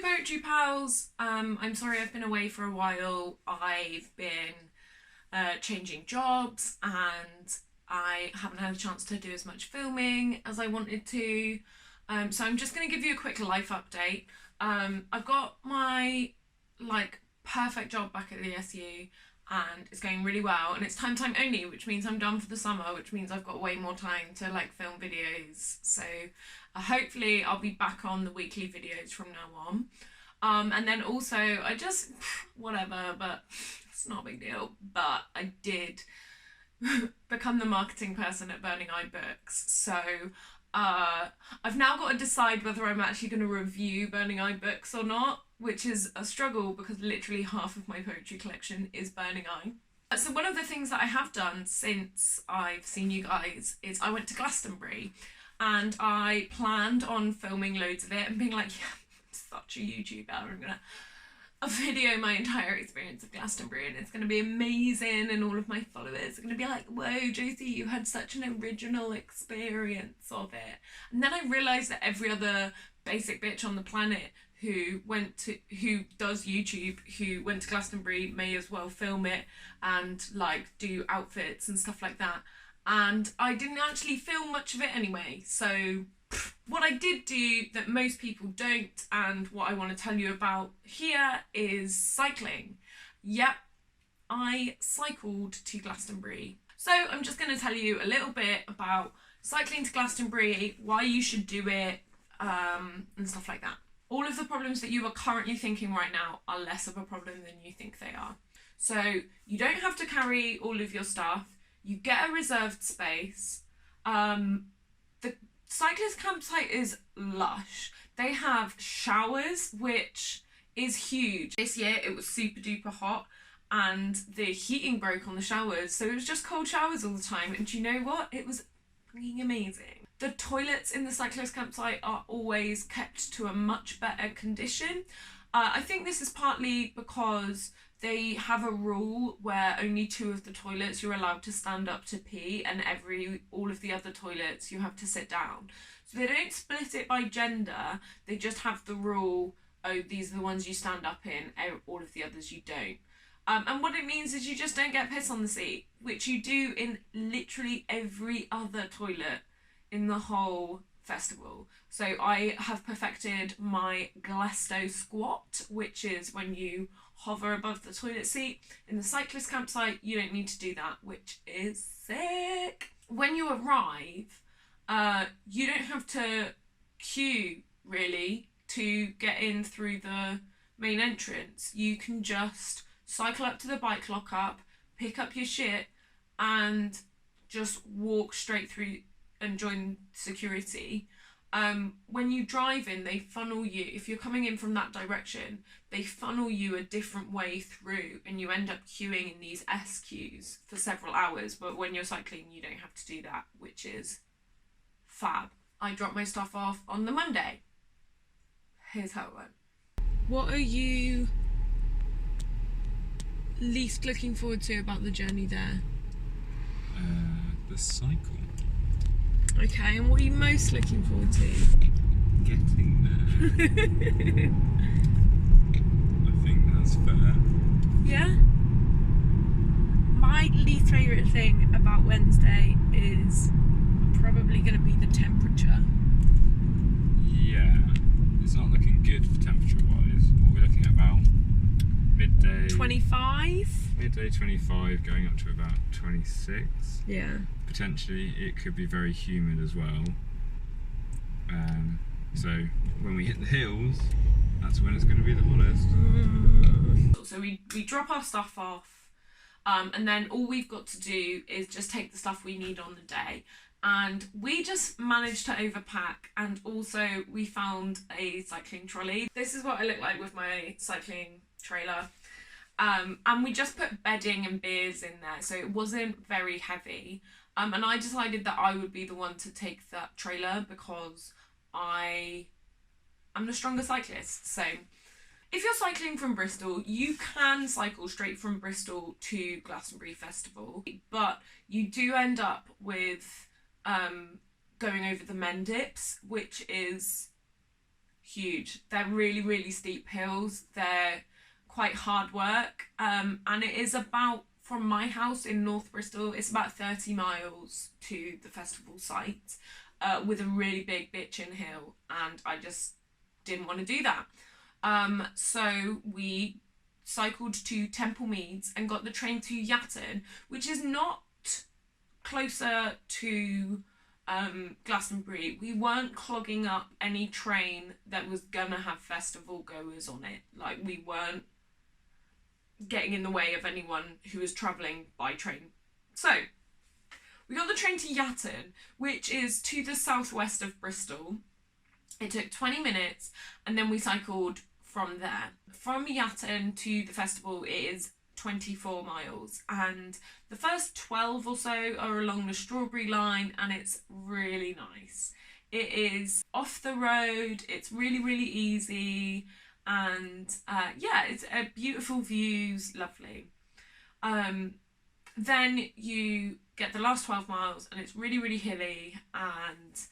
Poetry Pals. I'm sorry I've been away for a while. I've been changing jobs and I haven't had a chance to do as much filming as I wanted to. So I'm just going to give you a quick life update. I've got my perfect job back at the SU and it's going really well, and it's time only, which means I'm done for the summer, which means I've got way more time to film videos. So hopefully I'll be back on the weekly videos from now on. And then also I just whatever, but it's not a big deal, but I did become the marketing person at Burning Eye Books. So I've now got to decide whether I'm actually going to review Burning Eye Books or not, which is a struggle because literally half of my poetry collection is Burning Eye. So one of the things that I have done since I've seen you guys is I went to Glastonbury and I planned on filming loads of it and being like, yeah, I'm such a YouTuber, I'm gonna video my entire experience of Glastonbury and it's going to be amazing, and all of my followers are going to be like, whoa Josie, you had such an original experience of it. And then I realised that every other basic bitch on the planet who does YouTube, who went to Glastonbury, may as well film it and do outfits and stuff like that. And I didn't actually film much of it anyway, so what I did do that most people don't, and what I want to tell you about here, is cycling. Yep, I cycled to Glastonbury. So I'm just going to tell you a little bit about cycling to Glastonbury, why you should do it, and stuff like that. All of the problems that you are currently thinking right now are less of a problem than you think they are. So you don't have to carry all of your stuff. You get a reserved space. The cyclist campsite is lush. They have showers, which is huge. This year it was super duper hot and the heating broke on the showers, so it was just cold showers all the time, and you know what? It was freaking amazing. The toilets in the cyclist campsite are always kept to a much better condition. I think this is partly because they have a rule where only 2 of the toilets you're allowed to stand up to pee, and all of the other toilets you have to sit down. So they don't split it by gender, they just have the rule, oh, these are the ones you stand up in, all of the others you don't. And what it means is you just don't get piss on the seat, which you do in literally every other toilet in the whole festival. So I have perfected my Glasto squat, which is when you hover above the toilet seat. In the cyclist campsite, you don't need to do that, which is sick. When you arrive, you don't have to queue really to get in through the main entrance. You can just cycle up to the bike lockup, pick up your shit, and just walk straight through and join security. When you drive in, they funnel you, if you're coming in from that direction, they funnel you a different way through and you end up queuing in these S queues for several hours. But when you're cycling, you don't have to do that, which is fab. I dropped my stuff off on the Monday. Here's how it went. What are you least looking forward to about the journey there? The cycle. Okay, and what are you most looking forward to? Getting there. I think that's fair. Yeah? My least favourite thing about Wednesday is probably going to be the temperature. Yeah, it's not looking good for temperature-wise. What we're looking at about midday... 25? Midday 25, going up to about 26. Yeah. Potentially it could be very humid as well. So when we hit the hills, that's when it's going to be the hottest. So we drop our stuff off, and then all we've got to do is just take the stuff we need on the day. And we just managed to overpack, and also we found a cycling trolley. This is what I look like with my cycling trailer. And we just put bedding and beers in there, so it wasn't very heavy. And I decided that I would be the one to take that trailer because I'm the stronger cyclist. So if you're cycling from Bristol, you can cycle straight from Bristol to Glastonbury Festival, but you do end up with going over the Mendips, which is huge. They're really, really steep hills. They're quite hard work. And it is about, from my house in North Bristol, it's about 30 miles to the festival site, with a really big bitchin' hill, and I just didn't want to do that. So we cycled to Temple Meads and got the train to Yatton, which is not closer to Glastonbury. We weren't clogging up any train that was gonna have festival goers on it. Like, we weren't getting in the way of anyone who was travelling by train. So we got the train to Yatton, which is to the southwest of Bristol. It took 20 minutes, and then we cycled from there. From Yatton to the festival, it is 24 miles, and the first 12 or so are along the Strawberry Line, and it's really nice. It is off the road, it's really, really easy, and yeah, it's a beautiful views, lovely. Then you get the last 12 miles, and it's really, really hilly, and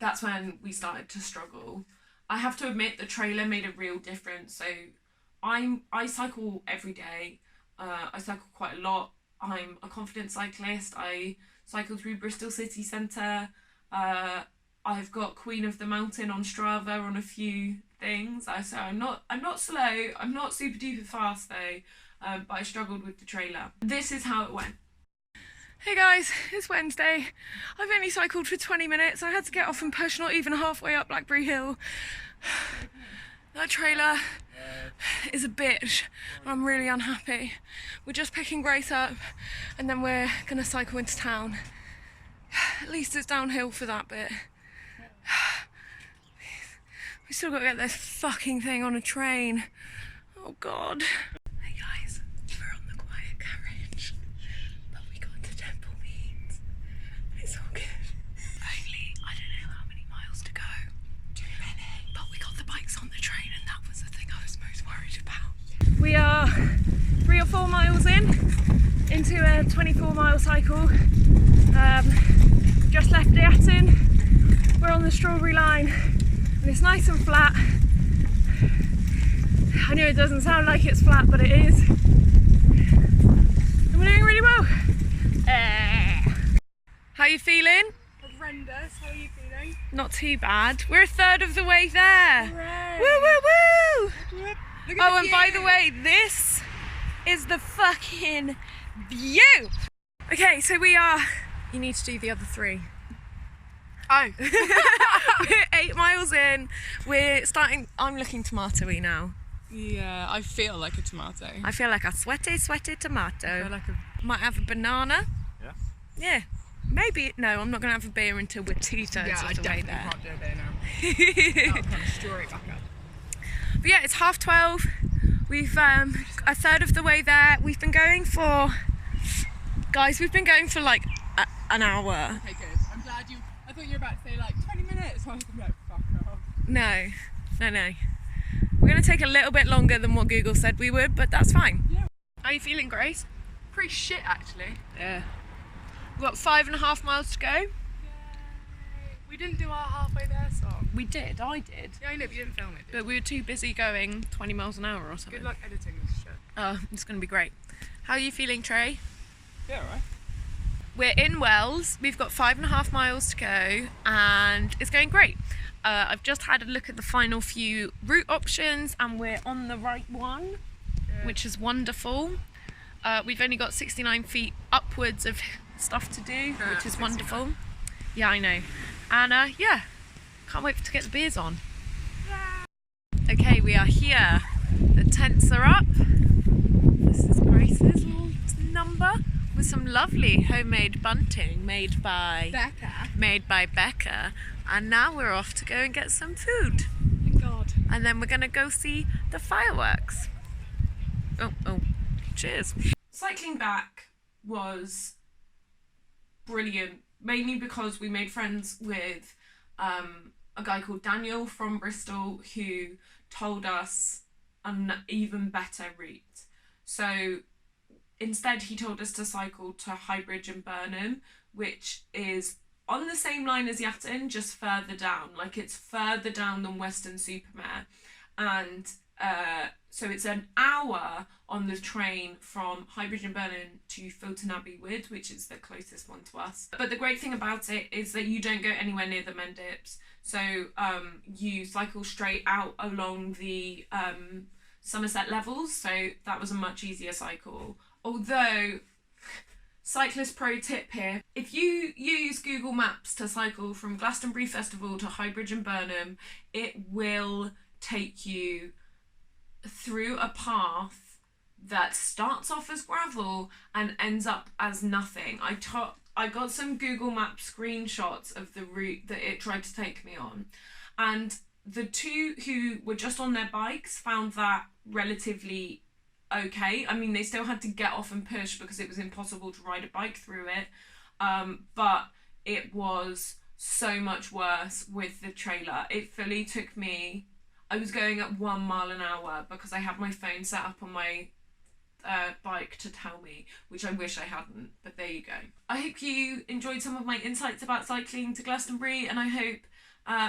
that's when we started to struggle. I have to admit, the trailer made a real difference. So I cycle every day. I cycle quite a lot. I'm a confident cyclist. I cycle through Bristol city centre. I've got Queen of the Mountain on Strava on a few things. So I'm not slow. I'm not super duper fast though. But I struggled with the trailer. This is how it went. Hey guys, it's Wednesday. I've only cycled for 20 minutes. I had to get off and push not even halfway up Blackberry Hill. That trailer is a bitch. I'm really unhappy. We're just picking Grace up and then we're gonna cycle into town. At least it's downhill for that bit. We still gotta get this fucking thing on a train. Oh God. Hey guys, we're on the quiet carriage. It's all good. Only, I don't know how many miles to go. Too many. But we got the bikes on the train, and that was the thing I was most worried about. We are 3 or 4 miles into a 24-mile cycle. Just left Yatton. We're on the Strawberry Line, and it's nice and flat. I know it doesn't sound like it's flat, but it is. And we're doing really well. How are you feeling? Horrendous. How are you feeling? Not too bad. We're a third of the way there. Hooray. Woo woo woo! Look Oh, at and by the way, this is the fucking view. Okay, so we are. You need to do the other 3. Oh. We're 8 miles in. We're starting. I'm looking tomatoey now. Yeah, I feel like a tomato. I feel like a sweaty tomato. I feel like a... Might have a banana. Yeah. Yeah. Maybe. No, I'm not going to have a beer until we're 2/3 Yeah, I of the way definitely there. can't do a beer now. I'll kind of store it back up. But yeah, it's 12:30. We've a third of the way there. We've been going for, guys, we've been going for like an hour. Okay, good. I'm glad you... I thought you were about to say like 20 minutes. I was like, fuck off. No. We're going to take a little bit longer than what Google said we would, but that's fine. Yeah. How are you feeling, Grace? Pretty shit, actually. Yeah. We've got 5.5 miles to go. Yay. We didn't do our halfway there song. We did, I did. Yeah, I know, but you didn't film it, did you? But we were too busy going 20 miles an hour or something. Good luck editing this shit. Oh, it's going to be great. How are you feeling, Trey? Yeah, right. We're in Wells. We've got 5.5 miles to go, and it's going great. I've just had a look at the final few route options, and we're on the right one, which is wonderful. We've only got 69 feet upwards of stuff to do, which is wonderful. Yeah, I know. And yeah, can't wait to get the beers on. Okay, we are here. The tents are up. This is Grace's little number with some lovely homemade bunting made by Becca. And now we're off to go and get some food. Thank God. And then we're gonna go see the fireworks. Oh, cheers. Cycling back was brilliant, mainly because we made friends with a guy called Daniel from Bristol who told us an even better route. So instead he told us to cycle to Highbridge and Burnham, which is on the same line as Yatton, just further down. Like, it's further down than Weston-super-Mare. And so it's an hour on the train from Highbridge and Burnham to Filton Abbey Wood, which is the closest one to us. But the great thing about it is that you don't go anywhere near the Mendips. So you cycle straight out along the Somerset levels. So that was a much easier cycle. Although, cyclist pro tip here, if you use Google Maps to cycle from Glastonbury Festival to Highbridge and Burnham, it will take you through a path that starts off as gravel and ends up as nothing. I got some Google Maps screenshots of the route that it tried to take me on, and the two who were just on their bikes found that relatively okay. I mean, they still had to get off and push because it was impossible to ride a bike through it, but it was so much worse with the trailer. It fully took me, I was going at 1 mile an hour because I had my phone set up on my bike to tell me, which I wish I hadn't, but there you go. I hope you enjoyed some of my insights about cycling to Glastonbury, and I hope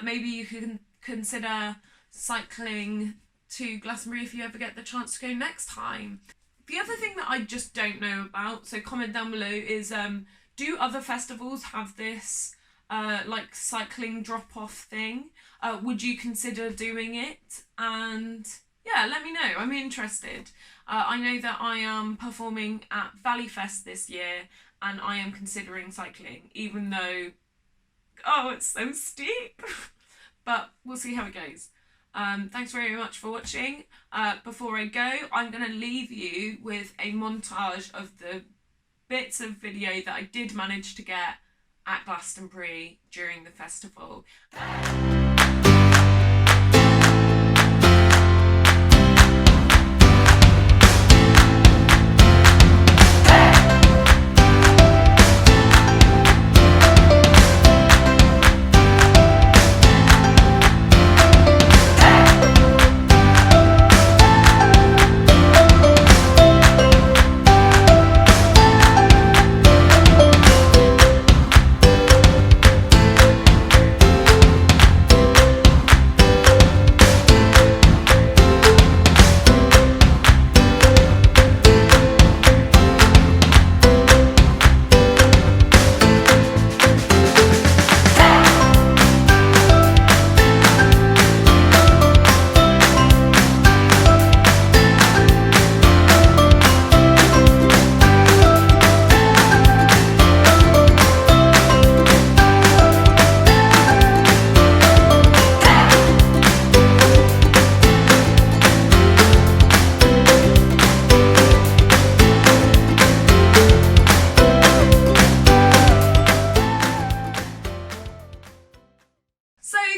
maybe you can consider cycling to Glastonbury if you ever get the chance to go next time. The other thing that I just don't know about, so comment down below, is do other festivals have this like cycling drop-off thing? Would you consider doing it? And yeah, let me know, I'm interested. I know that I am performing at Valleyfest this year and I am considering cycling, even though, oh, it's so steep. But we'll see how it goes. Thanks very much for watching. Before I go, I'm going to leave you with a montage of the bits of video that I did manage to get at Glastonbury during the festival.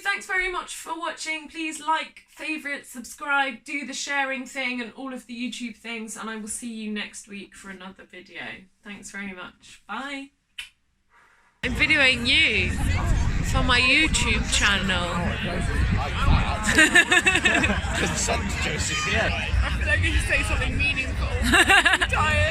Thanks very much for watching. Please like, favourite, subscribe, do the sharing thing and all of the YouTube things, and I will see you next week for another video. Thanks very much. Bye. I'm videoing you for my YouTube channel. Josie, yeah. I'm going to say something meaningful. I'm tired.